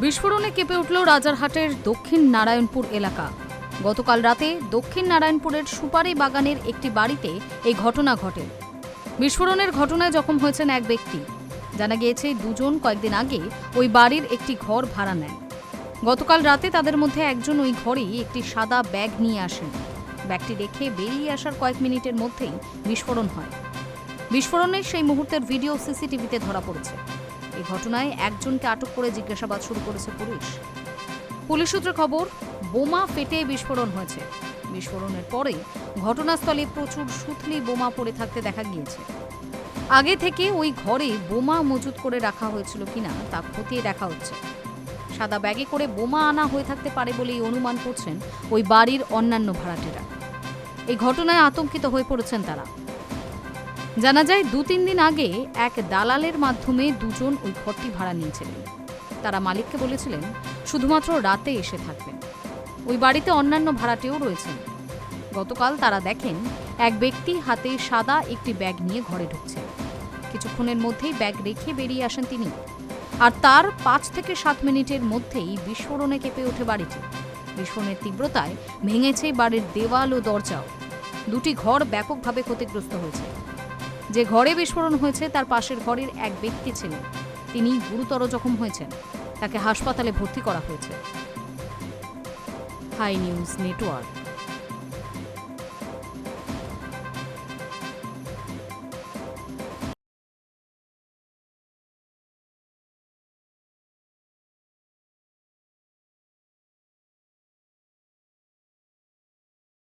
বিস্ফোরণে কেঁপে উঠল রাজারহাটের দক্ষিণ নারায়ণপুর এলাকা। গতকাল রাতে দক্ষিণ নারায়ণপুরের সুপারি বাগানের একটি বাড়িতে এই ঘটনা ঘটে। বিস্ফোরণের ঘটনায় জখম হয়েছেন এক ব্যক্তি। জানা গিয়েছে দুজন কয়েকদিন আগে ওই বাড়ির একটি ঘর ভাড়া নেন। গতকাল রাতে তাদের মধ্যে একজন ওই ঘরেই একটি সাদা ব্যাগ নিয়ে আসেন। ব্যাগটি রেখে বেরিয়ে আসার কয়েক মিনিটের মধ্যেই বিস্ফোরণ হয়। বিস্ফোরণের সেই মুহূর্তের ভিডিও সিসিটিভিতে ধরা পড়েছে। এই ঘটনায় একজনকে আটক করে জিজ্ঞাসাবাদ শুরু করেছে পুলিশ। পুলিশ সূত্রে খবর, বোমা ফেটে বিস্ফোরণ হয়েছে। বিস্ফোরণের পরে ঘটনাস্থলে প্রচুর সুতলি বোমা পড়ে থাকতে দেখা গিয়েছে। আগে থেকে ওই ঘরে বোমা মজুত করে রাখা হয়েছিল কিনা তা খতিয়ে দেখা হচ্ছে। সাদা ব্যাগে করে বোমা আনা হয়ে থাকতে পারে বলেই অনুমান করছেন ওই বাড়ির অন্যান্য ভাড়াটেরা। এই ঘটনায় আতঙ্কিত হয়ে পড়েছেন তারা। জানা যায় 2-3 দিন আগে এক দালালের মাধ্যমে দুজন ওই ঘরটি ভাড়া নিয়েছিলেন। তারা মালিককে বলেছিলেন শুধুমাত্র রাতে এসে থাকবেন। ওই বাড়িতে অন্যান্য ভাড়াটেও রয়েছেন। গতকাল তারা দেখেন এক ব্যক্তি হাতে সাদা একটি ব্যাগ নিয়ে ঘরে ঢুকছেন। কিছুক্ষণের মধ্যেই ব্যাগ রেখে বেরিয়ে আসেন তিনি। আর তার 5 থেকে 7 মিনিটের মধ্যেই বিস্ফোরণে কেঁপে ওঠে বাড়িটি। বিস্ফোরণের তীব্রতায় ভেঙেছে বাড়ির দেওয়াল ও দরজাও। দুটি ঘর ব্যাপকভাবে ক্ষতিগ্রস্ত হয়েছে। যে ঘরে বিস্ফোরণ হয়েছে তার পাশের ঘরের এক ব্যক্তি ছিলেন। তিনি গুরুতর জখম হয়েছেন। তাকে হাসপাতালে ভর্তি করা হয়েছে। Hi news network.